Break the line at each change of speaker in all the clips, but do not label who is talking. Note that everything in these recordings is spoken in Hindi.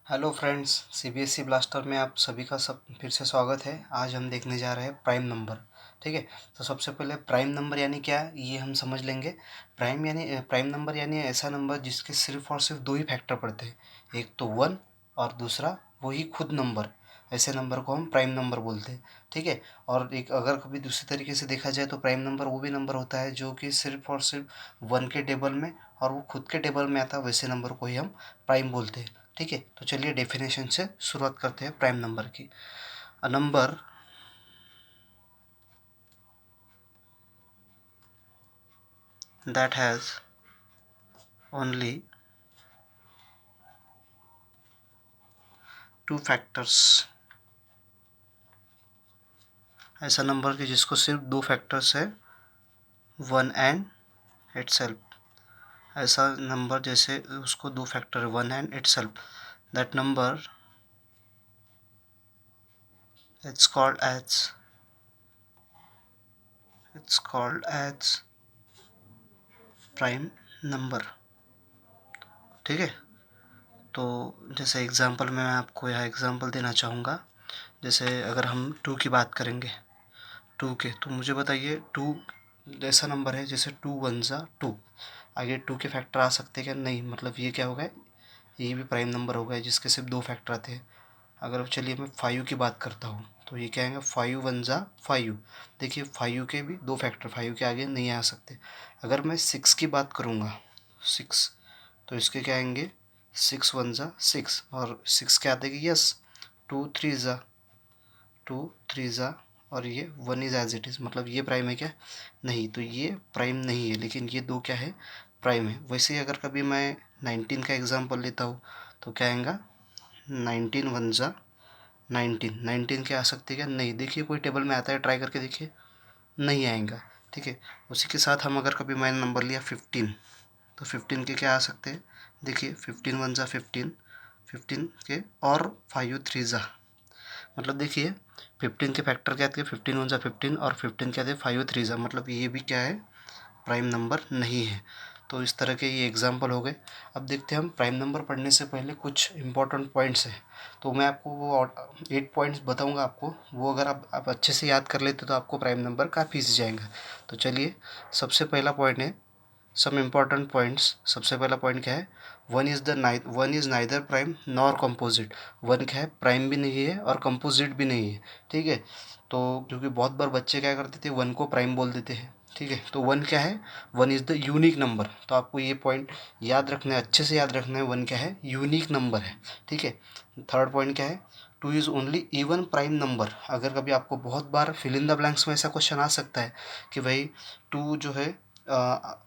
हेलो फ्रेंड्स, सीबीएसई ब्लास्टर में आप सभी का सब फिर से स्वागत है। आज हम देखने जा रहे हैं प्राइम नंबर। ठीक है। तो सबसे पहले प्राइम नंबर यानी क्या है ये हम समझ लेंगे। प्राइम नंबर यानी ऐसा नंबर जिसके सिर्फ और सिर्फ दो ही फैक्टर पड़ते हैं, एक तो वन और दूसरा वही खुद नंबर। ऐसे नंबर को हम प्राइम नंबर बोलते हैं। ठीक है। और एक अगर कभी दूसरे तरीके से देखा जाए तो प्राइम नंबर वो भी नंबर होता है जो कि सिर्फ और सिर्फ वन के टेबल में और वो खुद के टेबल में आता है, वैसे नंबर को ही हम प्राइम बोलते हैं। ठीक है। तो चलिए डेफिनेशन से शुरुआत करते हैं प्राइम नंबर की। A number that has only two factors. ऐसा नंबर कि जिसको सिर्फ दो फैक्टर्स है, वन एंड इटसेल्फ। ऐसा नंबर जैसे उसको दो फैक्टर है, one and itself, that number it's called as prime number. ठीक है। तो जैसे एग्जांपल में मैं आपको यहाँ एग्जांपल देना चाहूँगा। जैसे अगर हम टू की बात करेंगे, टू के, तो मुझे बताइए टू ऐसा नंबर है जैसे टू वन ज़ा टू। आगे टू के फैक्टर आ सकते हैं क्या? नहीं। मतलब ये क्या हो गया, ये भी प्राइम नंबर हो गया जिसके सिर्फ दो फैक्टर आते हैं। अगर चलिए मैं फाइव की बात करता हूँ तो ये क्या आएगा, फाइव वन ज़ा फाइव। देखिए फाइव के भी दो फैक्टर, फाइव के आगे नहीं आ सकते। अगर मैं सिक्स की बात करूँगा, सिक्स, तो इसके क्या आएंगे, सिक्स वन ज़ा सिक्स, और सिक्स के आते कि यस, टू थ्री ज़ा, और ये one is as it is. मतलब ये प्राइम है क्या? नहीं। तो ये प्राइम नहीं है, लेकिन ये दो क्या है, प्राइम है। वैसे ही अगर कभी मैं 19 का एग्जांपल लेता हूँ तो क्या आएगा, नाइनटीन वन ज़ा नाइनटीन। नाइनटीन क्या आ सकती है क्या? नहीं। देखिए कोई टेबल में आता है, ट्राई करके देखिए, नहीं आएगा। ठीक है। उसी के साथ हम अगर कभी मैंने नंबर लिया 15, तो 15 के क्या आ सकते हैं, देखिए 15 वन ज़ा 15, 15 के और फाइव थ्री ज़ा, मतलब देखिए 15 के फैक्टर क्या आते हैं, 15 वन ज़ा 15 और 15 क्या आते हैं, फाइव थ्री ज़ा। मतलब ये भी क्या है, प्राइम नंबर नहीं है। तो इस तरह के ये एग्जाम्पल हो गए। अब देखते हैं हम प्राइम नंबर पढ़ने से पहले कुछ इंपॉर्टेंट पॉइंट्स हैं। तो मैं आपको वो 8 पॉइंट्स बताऊंगा आपको, वो अगर आप अच्छे से याद कर लेते तो आपको प्राइम नंबर काफ़ी ईजी जाएगा। तो चलिए, सबसे पहला पॉइंट है, सम इम्पॉर्टेंट पॉइंट्स। सबसे पहला पॉइंट क्या है, one is neither prime nor composite. One क्या है, प्राइम भी नहीं है और कंपोजिट भी नहीं है। ठीक है। तो क्योंकि बहुत बार बच्चे क्या करते थे, वन को प्राइम बोल देते हैं। ठीक है। तो वन क्या है, one is the unique number. तो आपको ये पॉइंट याद रखना है, अच्छे से याद रखना है, वन क्या है, यूनिक नंबर है। ठीक है। थर्ड पॉइंट क्या है, two is only even prime number. अगर कभी आपको बहुत बार फिल इन द ब्लैंक्स में ऐसा क्वेश्चन आ सकता है कि भाई टू जो है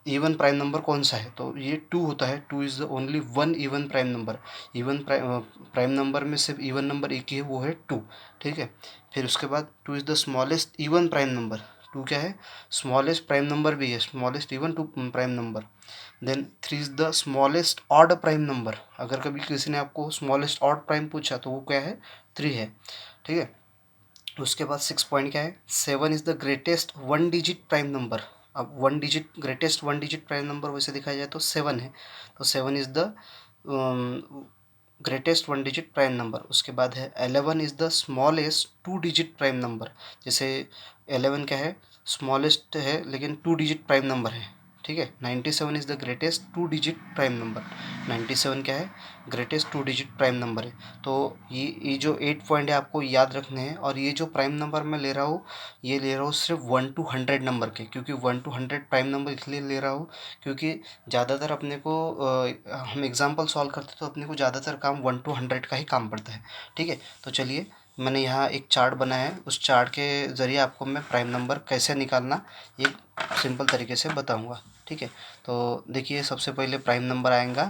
इवन प्राइम नंबर कौन सा है, तो ये टू होता है। To is the only one even prime number. Even prime number में सिर्फ इवन नंबर एक ही है, वो है टू। ठीक है। फिर उसके बाद two is the smallest even prime number. Two क्या है, स्मॉलेस्ट प्राइम नंबर भी है, smallest even two prime number. Then three is the smallest odd prime number. अगर कभी किसी ने आपको स्मॉलेस्ट ऑड प्राइम पूछा तो वो क्या है, थ्री है। ठीक है। उसके बाद सिक्स पॉइंट क्या है, seven is the greatest one digit prime number. अब one digit, greatest one digit prime number वैसे देखा जाए तो सेवन है। तो seven is the greatest one digit prime number. उसके बाद है eleven is the smallest two digit prime number. जैसे एलेवन क्या है, स्मॉलेस्ट है लेकिन टू डिजिट प्राइम नंबर है। ठीक है। 97 is the greatest two digit prime number. 97 क्या है, greatest two digit prime number है। तो ये जो 8 पॉइंट है आपको याद रखने हैं। और ये जो प्राइम नंबर मैं ले रहा हूँ, ये ले रहा हूँ सिर्फ 1 to 100 नंबर के, क्योंकि 1 to 100 प्राइम नंबर इसलिए ले रहा हूँ क्योंकि ज़्यादातर अपने को हम एग्जाम्पल सॉल्व करते तो अपने को ज़्यादातर काम 1 to 100 का ही काम पड़ता है। ठीक है। तो चलिए, मैंने यहाँ एक चार्ट बनाया है, उस चार्ट के ज़रिए आपको मैं प्राइम नंबर कैसे निकालना एक सिंपल तरीके से बताऊँगा। ठीक है। तो देखिए सबसे पहले प्राइम नंबर आएगा,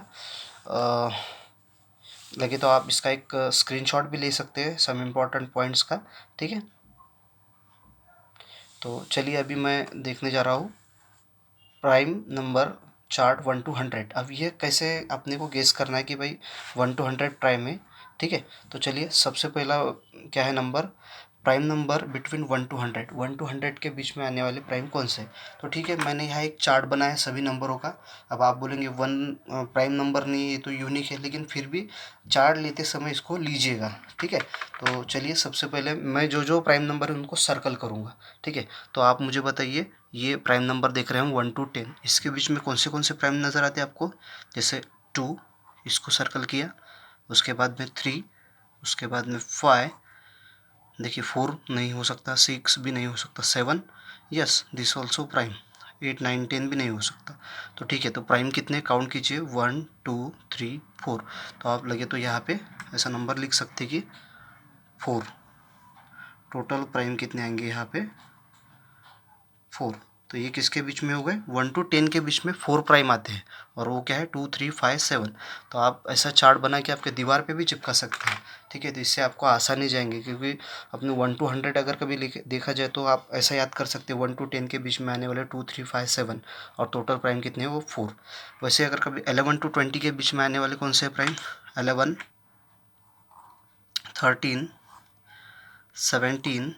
लगे तो आप इसका एक स्क्रीनशॉट भी ले सकते हैं सम इम्पॉर्टेंट पॉइंट्स का। ठीक है। तो चलिए अभी मैं देखने जा रहा हूँ प्राइम नंबर चार्ट 1 to 100। अब ये कैसे अपने को गेस करना है कि भाई 1 to 100 प्राइम है। ठीक है। तो चलिए सबसे पहला क्या है number, prime number between 1 to 100, 1 to 100 के बीच में आने वाले प्राइम कौन से। तो ठीक है, मैंने यहाँ एक चार्ट बनाया सभी नंबरों का। अब आप बोलेंगे वन प्राइम नंबर नहीं है, ये तो यूनिक है, लेकिन फिर भी चार्ट लेते समय इसको लीजिएगा। ठीक है, तो चलिए सबसे पहले मैं जो जो प्राइम नंबर है उनको सर्कल करूँगा। ठीक है, तो आप मुझे बताइए, ये प्राइम नंबर देख रहे हैं 1 to 10, इसके बीच में कौन से प्राइम नज़र आते हैं आपको। जैसे 2, इसको सर्कल किया, उसके बाद में 3, उसके बाद में 5, देखिए 4 नहीं हो सकता, 6 भी नहीं हो सकता, 7, यस दिस ऑल्सो प्राइम, 8, 9, 10 भी नहीं हो सकता। तो ठीक है, तो प्राइम कितने काउंट कीजिए, 1, 2, 3, 4। तो आप लगे तो यहाँ पे ऐसा नंबर लिख सकते कि 4। टोटल प्राइम कितने आएंगे यहाँ पे, 4। तो ये किसके बीच में हो गए, 1 to 10 के बीच में 4 प्राइम आते हैं, और वो क्या है 2, 3, 5, 7। तो आप ऐसा चार्ट बना के आपके दीवार पे भी चिपका सकते हैं। ठीक है, तो इससे आपको आसानी जाएंगे, क्योंकि अपने 1 to 100 अगर कभी देखा जाए तो आप ऐसा याद कर सकते हैं 1 to 10 के बीच में आने वाले 2, 3, 5, 7, और टोटल प्राइम कितने हैं वो 4। वैसे अगर कभी 11 to 20 के बीच में आने वाले कौन से प्राइम, 11, 13, 17,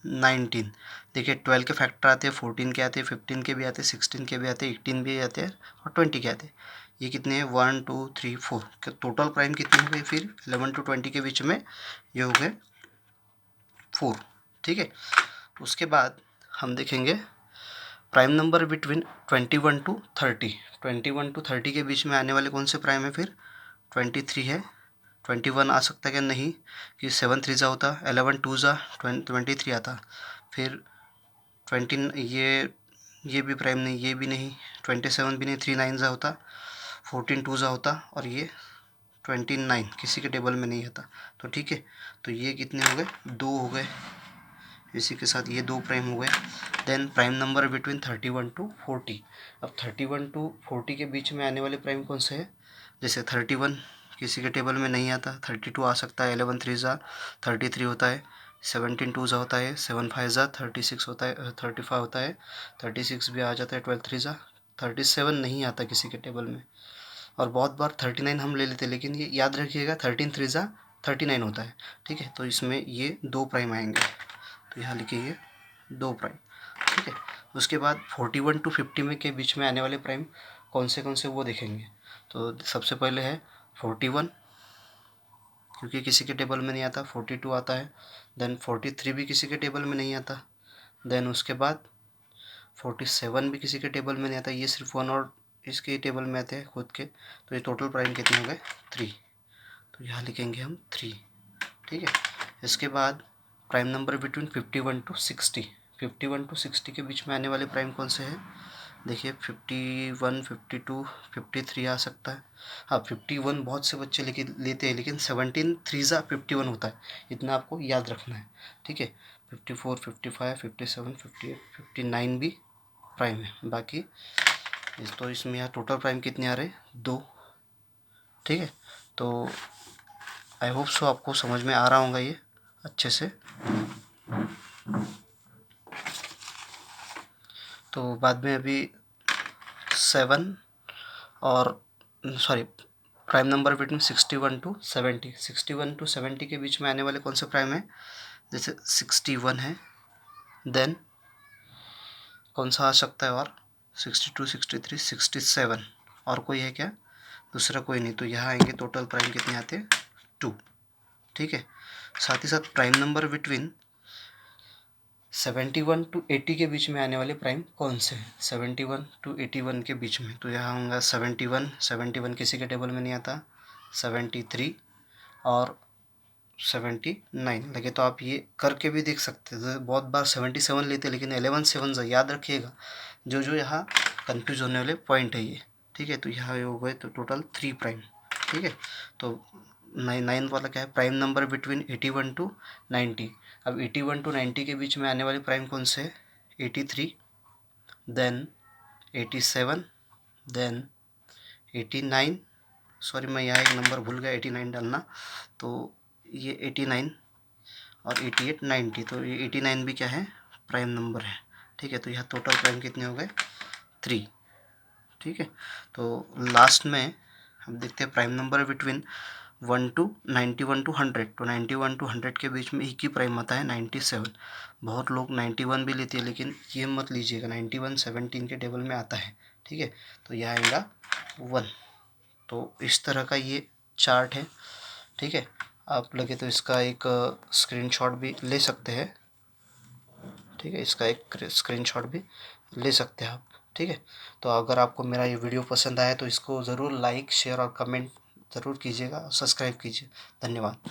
19। देखिए 12 के फैक्टर आते हैं, 14 के आते हैं, 15 के भी आते हैं, 16 के भी आते हैं, 18 भी आते हैं, और 20 के आते हैं। ये कितने हैं, 1, 2, 3, 4 के टोटल प्राइम कितने हो गए फिर 11 to 20 के बीच में, ये हो गए 4। ठीक है, उसके बाद हम देखेंगे prime number between 21 to 30, 21 to 30 के बीच में आने वाले कौन से प्राइम है फिर, 23 है, 21 आ सकता है क्या, नहीं, कि 7 3 होता, 11 2 23 आता, फिर 20, ये भी प्राइम नहीं, ये भी नहीं, 27 भी नहीं, 3 9 होता, 14 2 होता, और ये 29 किसी के टेबल में नहीं आता। तो ठीक है, तो ये कितने हो गए, 2 हो गए, इसी के साथ ये 2 प्राइम हो गए। Then prime number between 31 to 40। अब 31 to 40 के बीच में आने वाले प्राइम कौन से हैं, जैसे 31 किसी के टेबल में नहीं आता, 32 आ सकता है, 11 3 33 होता है, 17 2 होता है, 7 5 36 होता है, 35 होता है, 36 भी आ जाता है, 12 3 37 नहीं आता किसी के टेबल में, और बहुत बार 39 हम ले लेते हैं, लेकिन ये याद रखिएगा 13 3 39 होता है। ठीक है, तो इसमें ये 2 प्राइम आएंगे, तो यहाँ लिखिए ये 2 प्राइम। ठीक है, उसके बाद 41 to 50 में के बीच में आने वाले प्राइम कौन से वो देखेंगे। तो सबसे पहले है 41, क्योंकि किसी के टेबल में नहीं आता, 42 आता है, देन 43 भी किसी के टेबल में नहीं आता, देन उसके बाद 47 भी किसी के टेबल में नहीं आता, ये सिर्फ 1 और इसके टेबल में आते हैं खुद के। तो ये टोटल प्राइम कितने हो गए, 3। तो यहाँ लिखेंगे हम 3। ठीक है, इसके बाद prime number between 51 to 60, 51 to 60 के बीच में आने वाले प्राइम कौन से हैं, देखिए 51, 52, 53 आ सकता है। हाँ 51 बहुत से बच्चे लेते हैं, लेकिन 17 3 51 होता है, इतना आपको याद रखना है। ठीक है, 54, 55, 57, 58, 59 भी प्राइम है। बाकी तो इसमें यहाँ टोटल प्राइम कितने आ रहे हैं, 2। ठीक है, तो आई होप सो आपको समझ में आ रहा होगा ये अच्छे से। तो बाद में अभी 7 और sorry prime number between 61 to 70, 61 to 70 के बीच में आने वाले कौन से प्राइम है, जैसे 61 है, देन कौन सा आ सकता है, और 62, 63, 67, और कोई है क्या, दूसरा कोई नहीं। तो यहाँ आएंगे टोटल प्राइम कितने आते हैं, 2। ठीक है, साथ ही साथ प्राइम नंबर बिटवीन 71 to 80 के बीच में आने वाले प्राइम कौन से हैं, 71 to 81 के बीच में। तो यहाँ होगा 71 किसी के टेबल में नहीं आता, 73 और 79 लगे तो आप ये करके भी देख सकते हैं। बहुत बार 77 लेते हैं, लेकिन 11 7 याद रखिएगा, जो जो यहाँ कन्फ्यूज होने वाले पॉइंट है ये। ठीक है, तो यहाँ हो गए तो टोटल 3 प्राइम। ठीक है, तो 9 वाला क्या है, प्राइम नंबर बिटवीन 81 to 90। अब 81 to 90 के बीच में आने वाले प्राइम कौन से है, 83, देन 87, देन 89, सॉरी मैं यहाँ एक नंबर भूल गया 89 डालना, तो ये 89 और 88 90, तो ये 89 भी क्या है, प्राइम नंबर है। ठीक है, तो यहाँ टोटल प्राइम कितने हो गए, 3। ठीक है, तो लास्ट में हम देखते हैं प्राइम नंबर बिटवीन 91 टू 100, तो 91 टू 100 के बीच में एक ही प्राइम आता है 97। बहुत लोग 91 भी लेते हैं, लेकिन ये मत लीजिएगा, 91 17 के टेबल में आता है, ठीक है। तो यह आएगा 1। तो इस तरह का ये चार्ट है, ठीक है। आप लगे तो इसका एक स्क्रीनशॉट भी ले सकते हैं, ठीक है। इसका एक स्क्रीनशॉट भी ले सकते हैं आप, ठीक है। तो अगर आपको मेरा ये वीडियो पसंद आया तो इसको ज़रूर लाइक शेयर और कमेंट ज़रूर कीजिएगा, सब्सक्राइब कीजिए। धन्यवाद।